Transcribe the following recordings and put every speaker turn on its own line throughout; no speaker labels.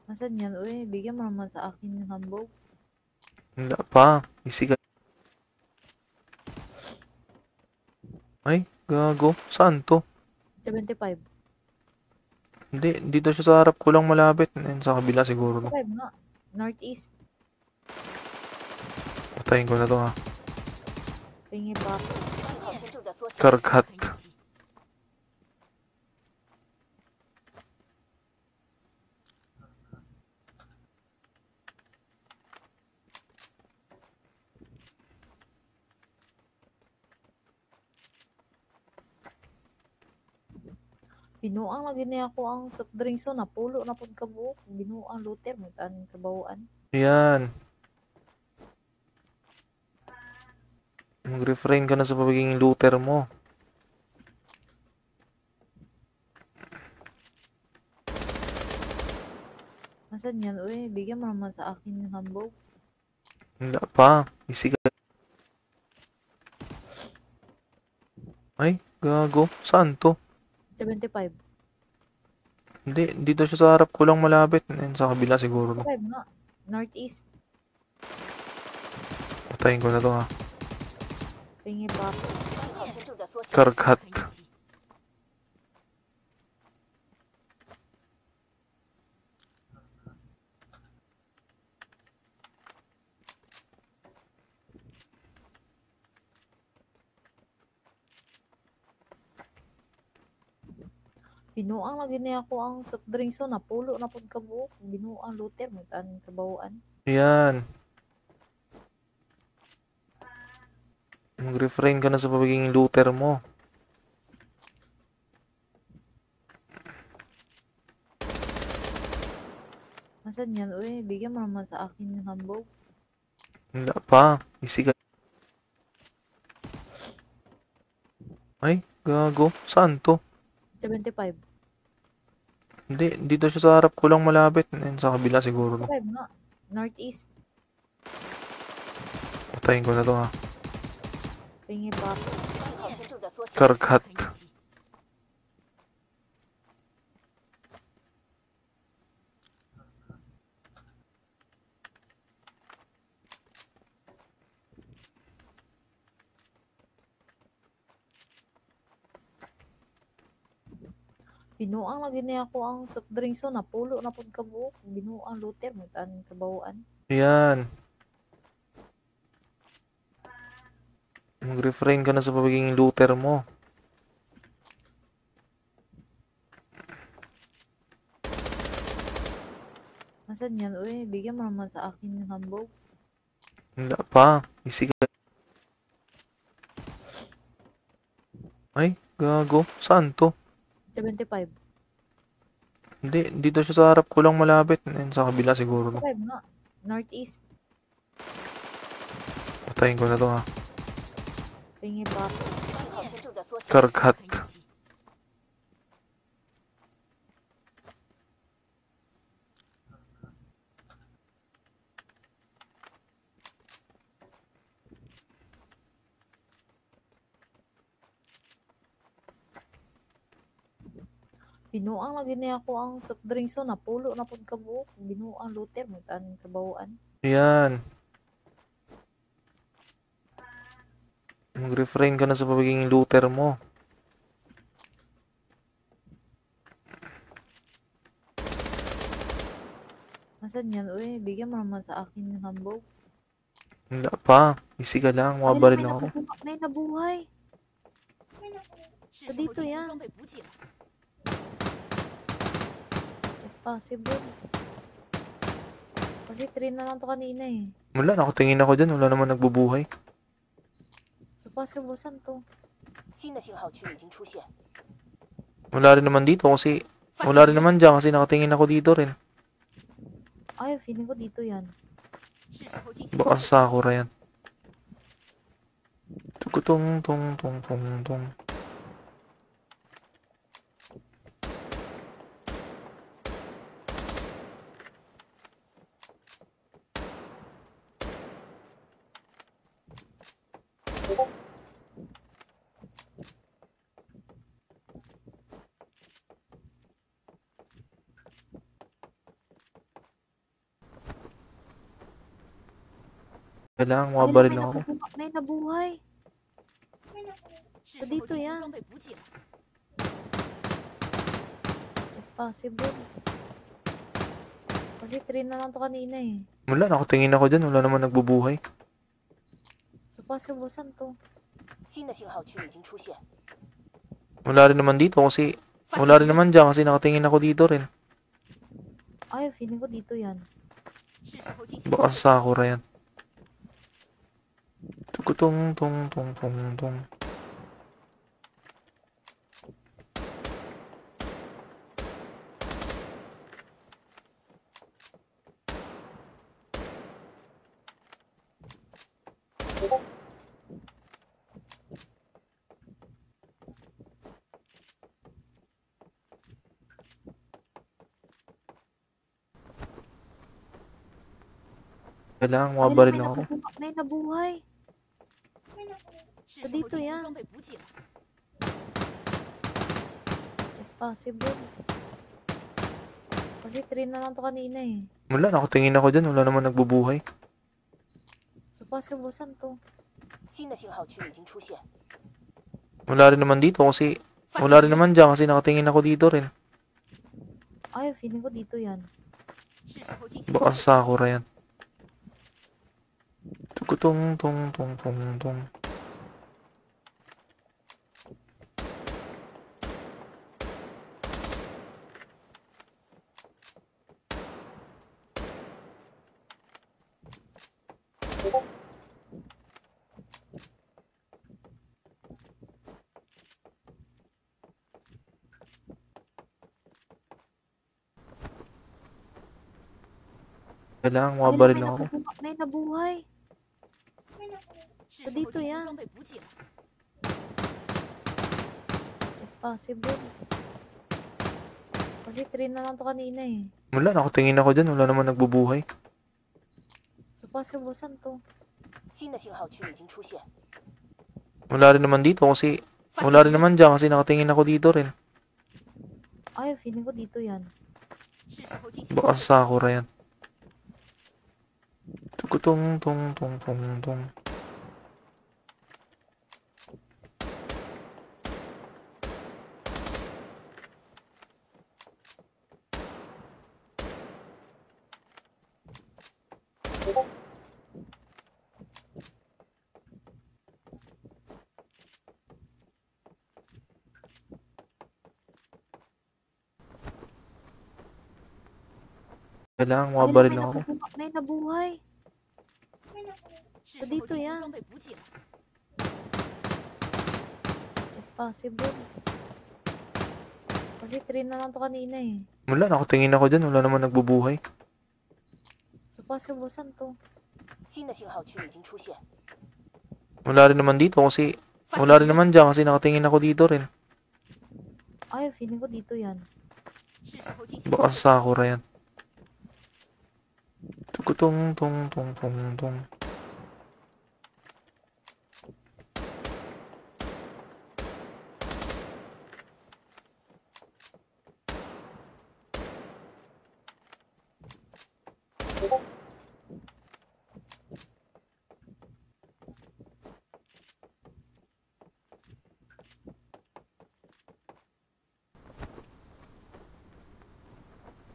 Asan yan? Uy, bigyan mo naman sa akin yung hambog.
Wala pa. Easy ka. Ay, gago. Saan to?
75.
Hindi, dito siya sa harap ko lang malapit. Ayun, sa kabila siguro to.
75 nga. Northeast.
Patayin ko na to ha.
Pingi pa ako.
Karkat.
Binuang lagi niya ako ang soft drinks so napulo na pud kabuok. Binuang luter mo taning trabahoan.
Yan. Mag-refrain ka na sa pagiging looter mo.
Asan yan? Uy, bigyan mo naman sa akin yung hambog.
Wala pa. Easy ka. Ay, gago. Saan to?
75.
Hindi, dito siya sa harap ko lang malapit. Ayun, sa kabila siguro to.
75 nga. Northeast.
Patayin ko na to ha.
Pingi pa ako.
Karkat.
Binuang lagi niya ako ang soft drinks so napulo na pud kabuok. Binuang luter mo taning trabahoan.
Yan. Mag-refrain ka na sa pagiging looter mo.
Asan yan? Uy, bigyan mo naman sa akin yung hambog.
Wala pa. Easy ka. Ay, gago. Saan to?
75.
Hindi, dito siya sa harap ko lang malapit. Ayun, sa kabila siguro to.
75 nga. Northeast.
Patayin ko na to ha.
Pingi pa ako.
Karkat.
Binuang lagi niya ako ang soft drinks so napulo na pud kabuok. Binuang luter mo taning trabahoan.
Yan. Mag-refrain ka na sa pagiging looter mo.
Asan yan? Uy, bigyan mo naman sa akin yung hambog.
Wala pa. Easy ka. Ay, gago. Saan to?
75.
Hindi, dito siya sa harap ko lang malapit. Ayun, sa kabila siguro to.
75 nga. Northeast.
Patayin ko na to ha.
Pingi pa ako.
Karkat.
Binuang lagi niya ako ang soft drinks so napulo na pud kabuok. Binuang luter mo taning trabahoan.
Yan. Mag-refrain ka na sa pagiging looter mo.
Asan yan? Uy, bigyan mo naman sa akin yung hambog.
Wala pa. Easy ka lang.
Ay,
Mabaril lang ako.
may nabuhay. So, dito yan. Possible. Kasi 3 na lang to kanina eh.
Wala, nakatingin ako dyan. Wala naman nagbubuhay.
So, possible saan to?
Wala rin naman dito kasi... Wala rin naman dyan kasi nakatingin ako dito rin.
Ay, feeling ko dito yan.
Baka sa Sakura yan. Tukutong tong tong tong tong. Kailangan
Ay,
mabaril
may
lang ako.
may nabuhay. So, dito yan. Possible. Kasi 3 na lang to kanina eh.
Wala, nakatingin ako dyan. Wala naman nagbubuhay.
So, possible saan to?
Wala rin naman dito kasi... Wala rin naman dyan kasi nakatingin ako dito rin.
Ay, feeling ko dito yan.
Baka sa Sakura yan. Tukutong tong tong tong tong. Kailangan
Ay,
mabaril lang ako.
may nabuhay. So, dito yan. Possible. Kasi 3 na lang to kanina eh.
Wala, nakatingin ako dyan. Wala naman nagbubuhay.
So, possible saan to?
Wala rin naman dito kasi... Wala rin naman dyan kasi nakatingin ako dito rin.
Ay, feeling ko dito yan.
Baka sa Sakura yan. Tukutong tong tong tong tong. Kailangan mabaril lang ako.
May nabuhay. So, dito yan. Possible. Kasi 3 na lang to kanina eh.
Wala, nakatingin ako dyan. Wala naman nagbubuhay.
So, possible saan to?
Wala rin naman dito kasi... Wala rin naman dyan kasi nakatingin ako dito rin.
Ay, feeling ko dito yan.
Baka sa Sakura yan. Tukutong tong tong tong tong. Kailangan mabaril lang ako.
May nabuhay. So, dito yan. Possible. Kasi 3 na lang to kanina eh.
Wala, nakatingin ako dyan. Wala naman nagbubuhay.
So, possible saan to?
Wala rin naman dito kasi... Wala rin naman dyan kasi nakatingin ako dito rin.
Ay, feeling ko dito yan.
Baka sa Sakura yan. Tukutong tong tong tong tong.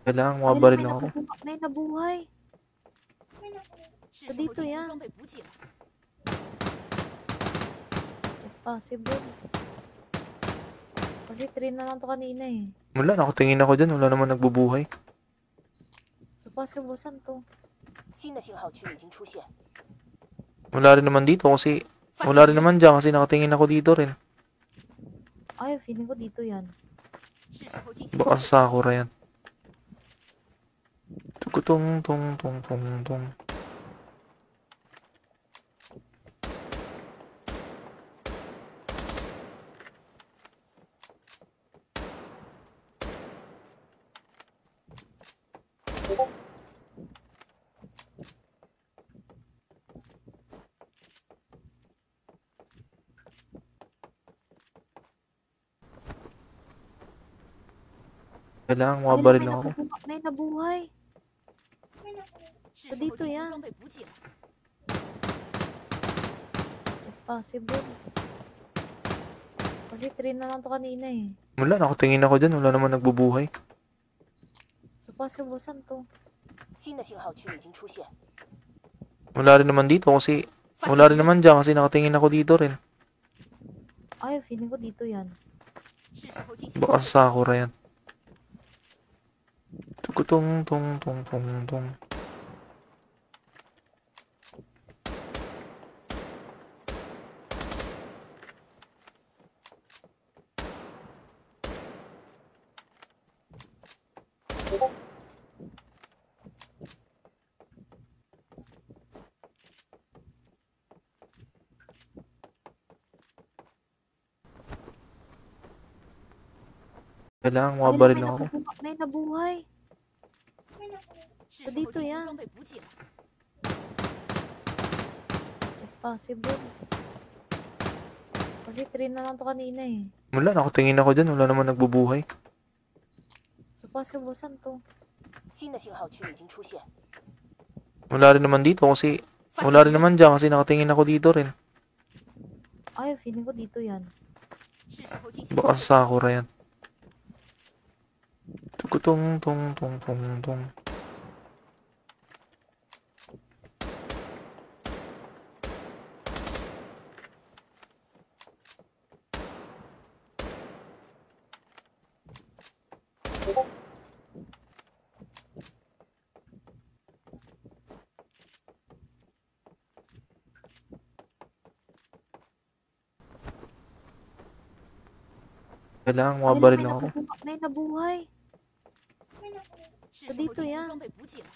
Kailangan mabaril lang ako.
May nabuhay. So, dito yan. Possible. Kasi 3 na lang to kanina eh.
Wala, nakatingin ako dyan. Wala naman nagbubuhay.
So, possible saan to?
Wala rin naman dito kasi... Wala rin naman dyan kasi nakatingin ako dito rin.
Ay, feeling ko dito yan.
Baka sa Sakura yan. Tukutong tong tong tong tong. Kailangan mabaril lang ako.
May nabuhay. So, dito yan. Possible. Kasi train naman to kanina eh.
Wala, nakatingin ako dyan. Wala naman nagbubuhay.
So possible, saan to?
新的信号区已经出现，
Wala rin naman dito kasi... Wala rin naman dyan kasi nakatingin ako dito rin.
Ay, feeling ko dito yan.
是时候进行
Baka sa Sakura yan. Tukutong tong tong tong tong. Kailangan
Ay,
mabaril
may
lang ako.
May nabuhay.
是时候
Dito
进行
yan.
装备补给了。
Possible. Kasi train naman to kanina eh.
Wala, nakatingin ako dyan. Wala naman nagbubuhay.
So possible, saan to?
新的信号区已经出现，
Wala rin naman dito kasi... Wala rin naman dyan kasi nakatingin ako dito rin.
Ay, feeling ko dito yan.
是时候进行
Baka sa Sakura yan. Tukutong tong tong tong tong. Kailangan
Ay,
mabaril lang ako.
may nabuhay.
是时候
Dito
进行
yan.
装备补给了。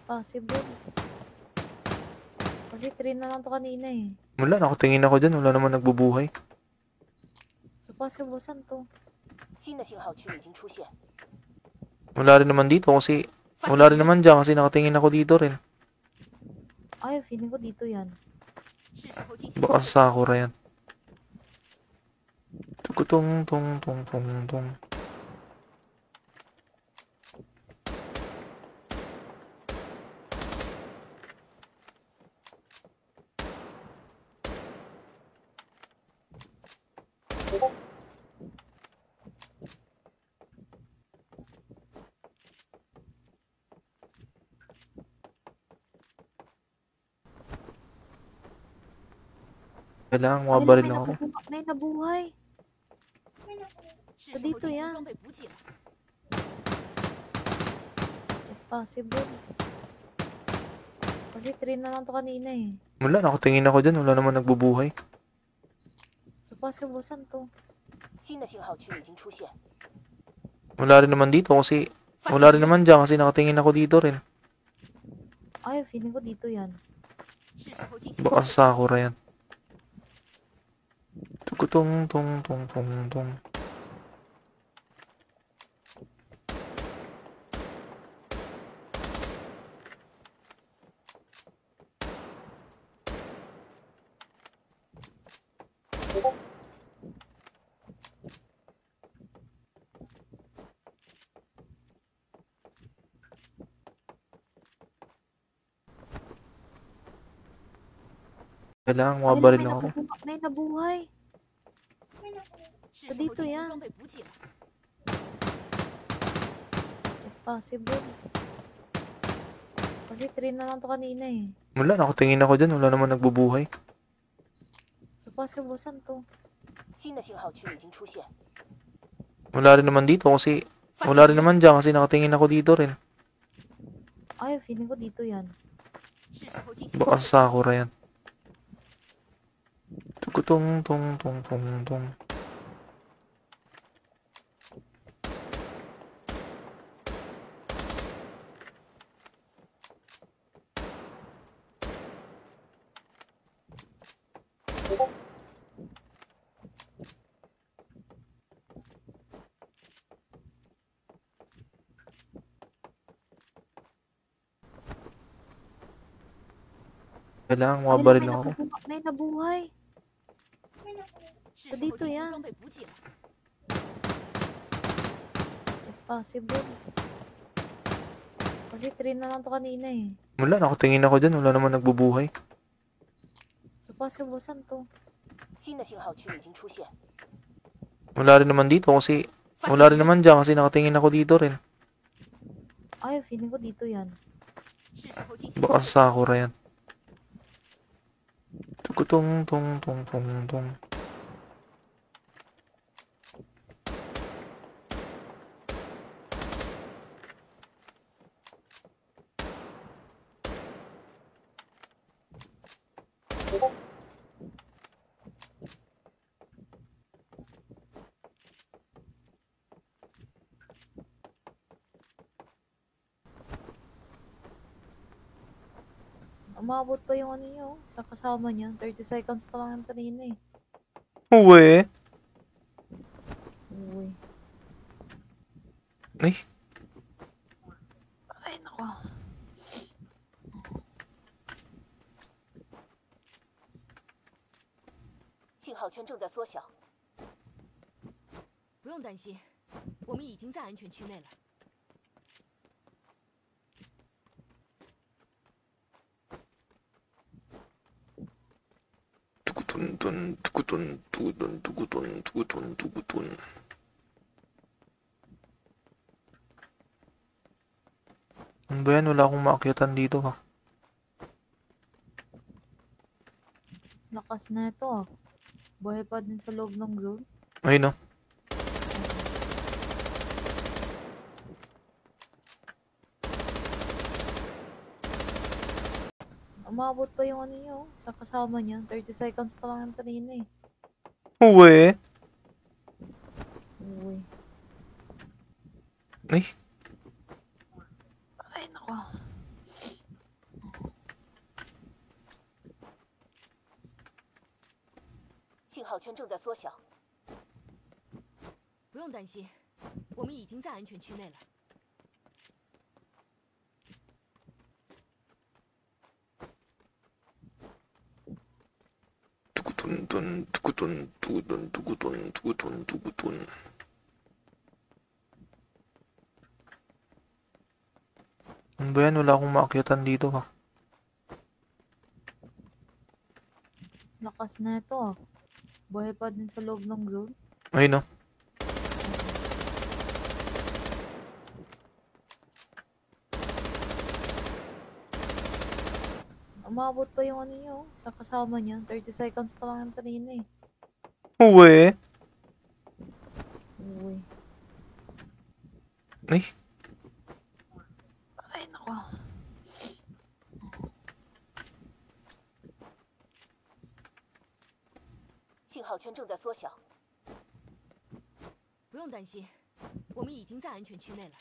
Possible. Kasi train naman to kanina eh.
Wala, nakatingin ako dyan. Wala naman nagbubuhay.
So possible, saan to?
新的信号区已经出现，
Wala rin naman dito kasi... Wala rin naman dyan kasi nakatingin ako dito rin.
Ay, feeling ko dito yan.
是时候进行
Baka sa Sakura yan. Tukutong tong tong tong tong. Kailangan
Ay,
mabaril lang ako.
may nabuhay.
是时候
Dito
进行
yan.
装备补给了。
Possible. Kasi train naman to kanina eh.
Wala, nakatingin ako dyan. Wala naman nagbubuhay.
So possible, saan to?
新的信号区已经出现，
Wala rin naman dito kasi... Wala rin naman dyan kasi nakatingin ako dito rin.
Ay, feeling ko dito yan.
是时候进行
Baka sa Sakura yan. Tukutong tong tong tong tong. Kailangan
Ay,
mabaril lang ako.
may nabuhay.
是时候
Dito
进行
yan.
装备补给了。
Possible. Kasi train naman to kanina eh.
Wala, nakatingin ako dyan. Wala naman nagbubuhay.
So possible, saan to?
新的信号区已经出现，
Wala rin naman dito kasi... Wala rin naman dyan kasi nakatingin ako dito rin.
Ay, feeling ko dito yan.
是时候进行
Baka sa Sakura yan. Tukutong tong tong tong tong. Kailangan
Ay,
mabaril lang ako.
may nabuhay.
是时候
Dito
进行
yan.
装备补给了。
Possible. Kasi train naman to kanina eh.
Wala, nakatingin ako dyan. Wala naman nagbubuhay.
pa si Busan to.
新的信号区已经出现，
Wala rin naman dito kasi...
发现
Wala rin
敌人，
naman dyan kasi nakatingin ako dito rin.
Ay, feeling ko dito yan.
是时候进行
Baka
交
sa
火
Sakura yan. Tukutong tong tong tong tong.
Umabot pa yung ano niyo, sa kasama niya. 30 seconds na lang yung kanina eh.
Uwe.
Uy.
Ay,
Ay, nako.
信号圈正在缩小，
不用担心，我们已经在安全区内了。
tukutun tun, tukutun, tukutun, tukutun, tukutun, tukutun. Ano ba yan? Wala akong maakyatan dito ha.
Lakas na ito ah. Buhay pa din sa loob ng zone.
Ayun no.
Umabot pa yung ano niyo, sa kasama niya. 30 seconds na lang yung kanina eh.
Uwe.
Uy.
Ay,
Ay, nako.
信号圈正在缩小，
不用担心，我们已经在安全区内了。
tukutun tun, tukutun, tukutun, tukutun, tukutun, tukutun. Ano ba yan? Wala akong maakyatan dito ha.
Lakas na ito ah. Buhay pa din sa loob ng zone.
Ayun no.
Umabot pa yung ano niyo, sa kasama niya. 30 seconds na lang yung kanina eh.
Uwe.
Uy.
Ay,
Ay, nako.
信号圈正在缩小，
不用担心，我们已经在安全区内了。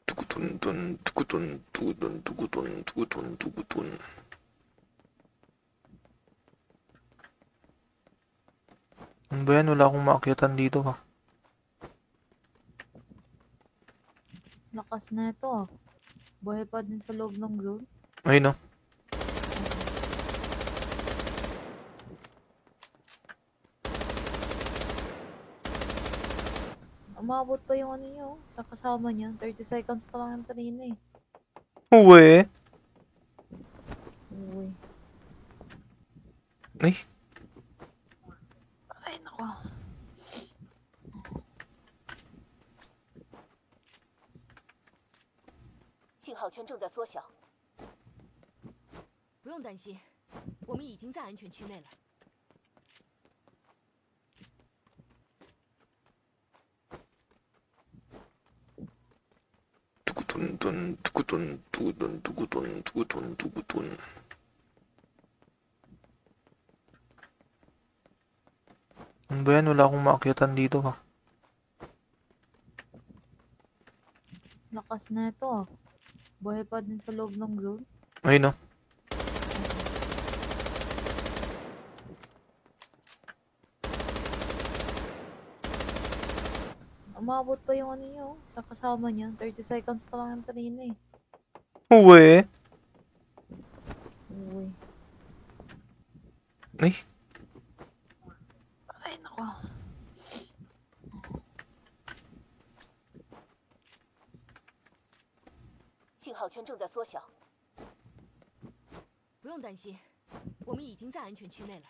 tukutun tun, tukutun, tukutun, tukutun, tukutun, tukutun. Ano ba yan? Wala akong maakyatan dito ha.
Lakas na ito ah. Buhay pa din sa loob ng zone.
Ayun no.
Umabot pa yung ano niyo, sa kasama niya. 30 seconds na lang yung kanina eh.
Uwe.
Uy.
Ay,
Ay, nako.
信号圈正在缩小，
不用担心，我们已经在安全区内了。
tukutun tun, tukutun, tukutun, tukutun, tukutun, tukutun. Ano ba yan? Wala akong maakyatan dito ha.
Lakas na ito ah. Buhay pa din sa loob ng zone.
Ayun no.
Umabot pa yung ano niyo, sa kasama niya. 30 seconds na lang yung kanina eh.
Uwe.
Uy.
Ay,
Ay, nako.
号圈正在缩小，
不用担心，我们已经在安全区内了。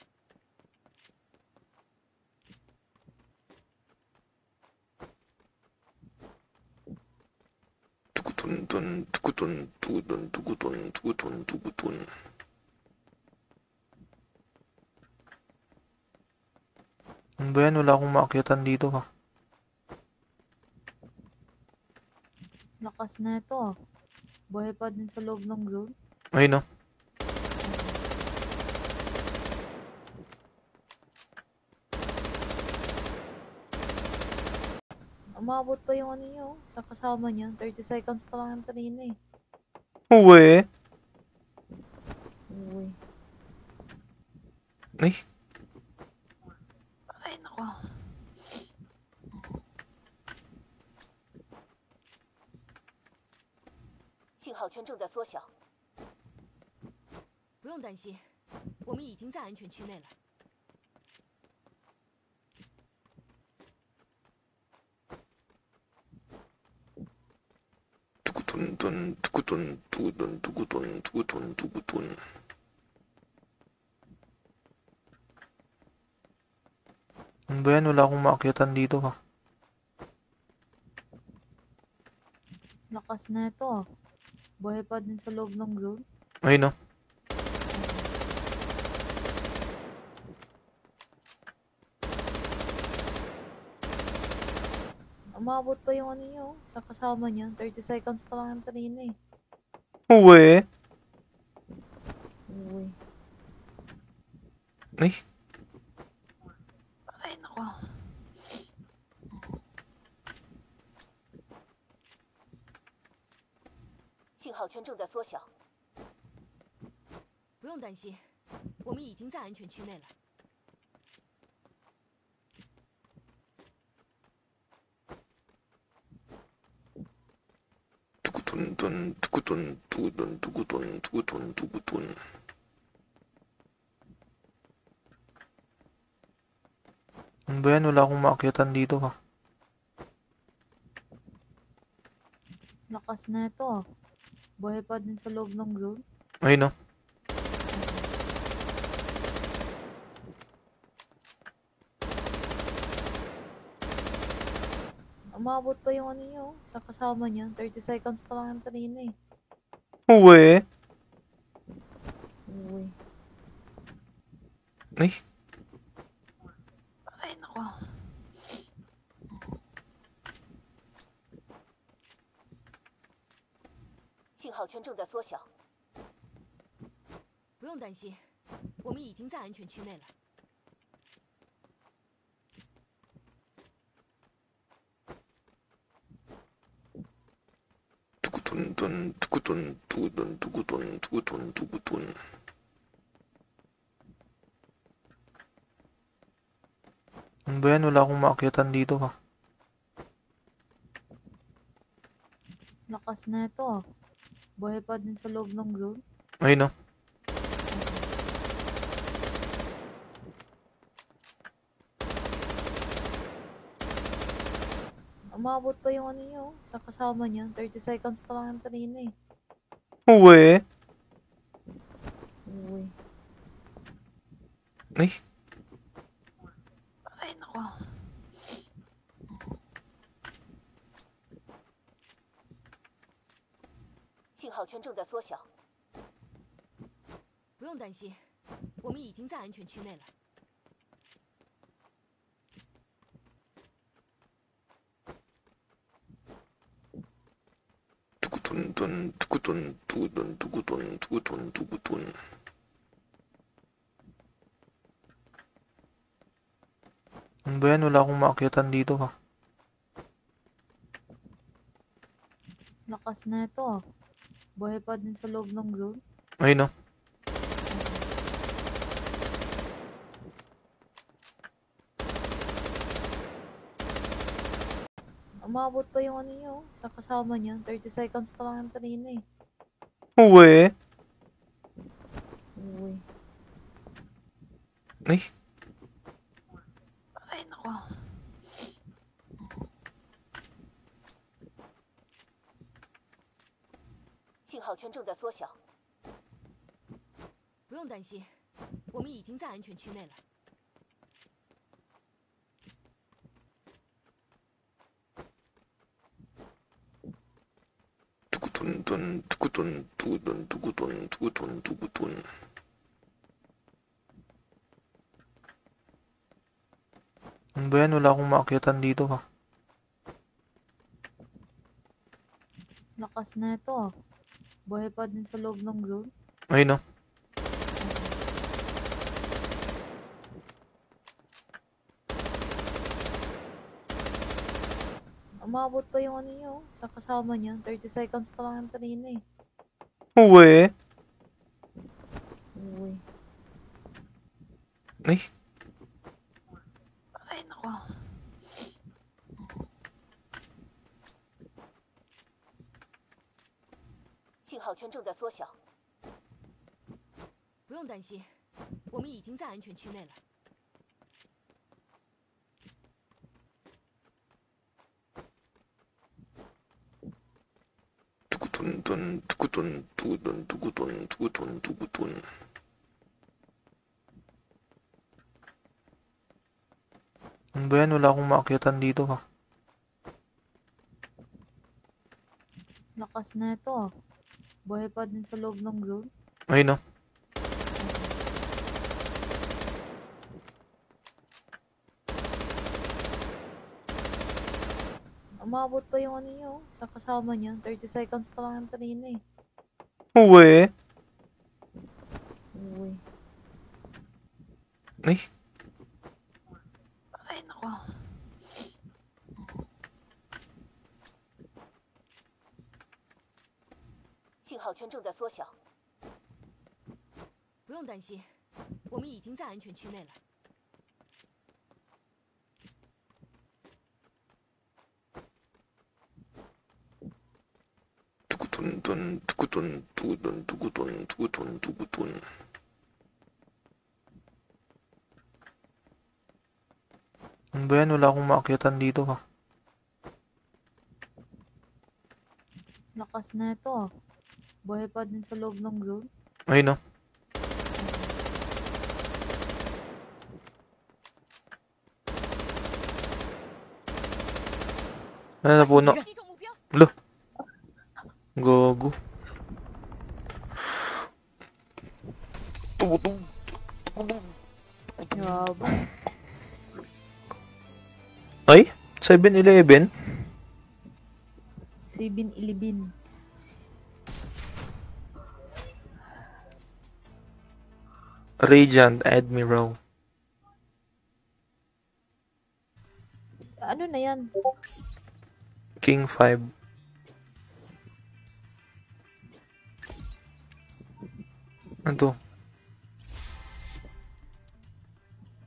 Ano ba yan? Wala akong maakyatan dito ha.
Lakas na ito ah. Buhay pa din sa loob ng zone.
Ayun no.
Umabot pa yung ano nyo. Sa kasama niya. 30 seconds na lang yung kanina eh.
Uwe.
Uy.
Ay.
Ay, nako.
信号圈正在缩小，
不用担心，我们已经在安全区内了。
Ano ba yan? Wala akong maakyatan dito ha.
Lakas na ito ah. Buhay pa din sa loob ng zone.
Ayun no.
Umabot pa yung ano nyo. Sa kasama niya. 30 seconds na lang yung kanina eh.
Uwe.
Uy.
Ay.
Ay, nako.
信号圈正在缩小，
不用担心，我们已经在安全区内了。
Ano ba yan? Wala akong maakyatan dito ha.
Lakas na ito ah. Buhay pa din sa loob ng zone.
Ayun no.
Umabot pa yung ano nyo. Sa kasama niya. 30 seconds na lang yung kanina eh.
Uwe.
Uy.
Ay.
Ay, nako.
信号圈正在缩小，
不用担心，我们已经在安全区内了。
Ano ba yan? Wala akong maakyatan dito ha.
Lakas na ito ah. Buhay pa din sa loob ng zone.
Ayun no.
Umabot pa yung ano nyo. Sa kasama niya. 30 seconds na lang yung kanina eh.
Uwe.
Uy.
Ay.
Ay, nako.
信号圈正在缩小，
不用担心，我们已经在安全区内了。
Ano ba yan? Wala akong maakyatan dito ha.
Lakas na ito ah. Buhay pa din sa loob ng zone.
Ayun no.
Umabot pa yung ano nyo. Sa kasama niya. 30 seconds na lang yung kanina eh.
Uwe.
Uy.
Ay.
Ay, nako.
信圈正在缩小。
不用担心，我们已经在安全区内了。
Tukutun, tukutun, tukutun, tukutun, tukutun, tukutun. Ano ba yan? Wala akong maakyatan dito ha.
Lakas na ito ah. Buhay pa din sa loob ng zone.
Ayun no.
Umabot pa yung ano niyo, sa kasama niya. 30 seconds na lang yung kanina eh.
Uwe.
Uy.
Ay,
哎，那个。
信号圈正在缩小。
不用担心，我们已经在安全区内了。
tukutun, tukutun, tukutun, tukutun, tukutun, tukutun. Ano ba yan? Wala akong maakyatan dito ha.
Lakas na ito ah. Buhay pa din sa loob ng zone.
Ayun no.
Umabot pa yung ano niyo, sa kasama niya. 30 seconds na lang yung kanina eh.
Uwe.
Uy.
Ay,
哎，那个。
信号圈正在缩小。
不用担心，我们已经在安全区内了。
tukutun, tukutun, tukutun, tukutun, tukutun, tukutun. Ano ba yan? Wala akong maakyatan dito ha.
Lakas na ito ah. Buhay pa din sa loob ng zone.
Ayun no. Ano na puno?
击中目标，
Gogo. Tukutun.
Grabe.
Ay, 7-Eleven?
7-Eleven.
Radiant Admiral.
Ano na yan?
King 5. Ano to?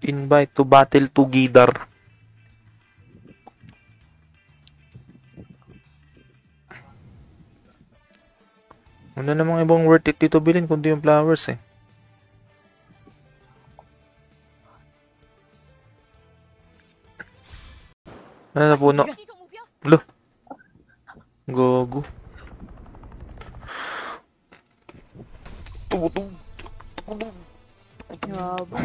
Invite to battle together. Wala namang ibang worth it dito bilhin kundi yung flowers eh. Ano na puno?
击中目标，
Gogo. Tukutun.
Grabe.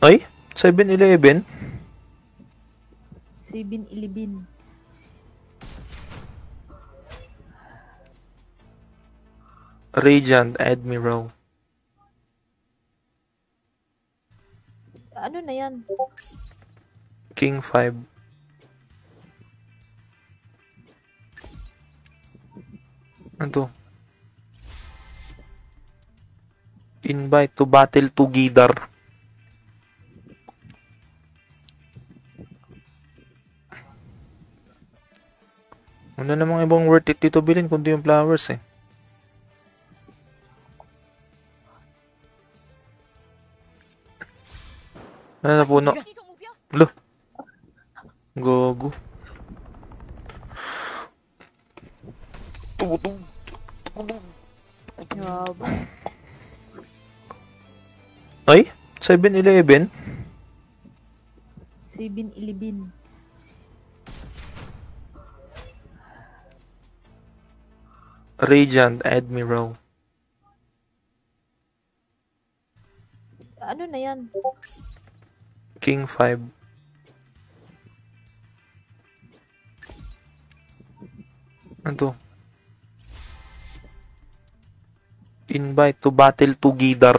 Ay, 7-Eleven?
7-Eleven.
Radiant Admiral.
Ano na yan?
King 5. Ano to? Invite to battle together. Wala namang ibang worth it dito bilhin kundi yung flowers eh. Ano na puno?
击中目标，
Gogo. Tukutun.
Grabe.
Ay, 7-Eleven?
7-Eleven.
Radiant Admiral.
Ano na yan?
King 5. Ano to? Invite to battle together.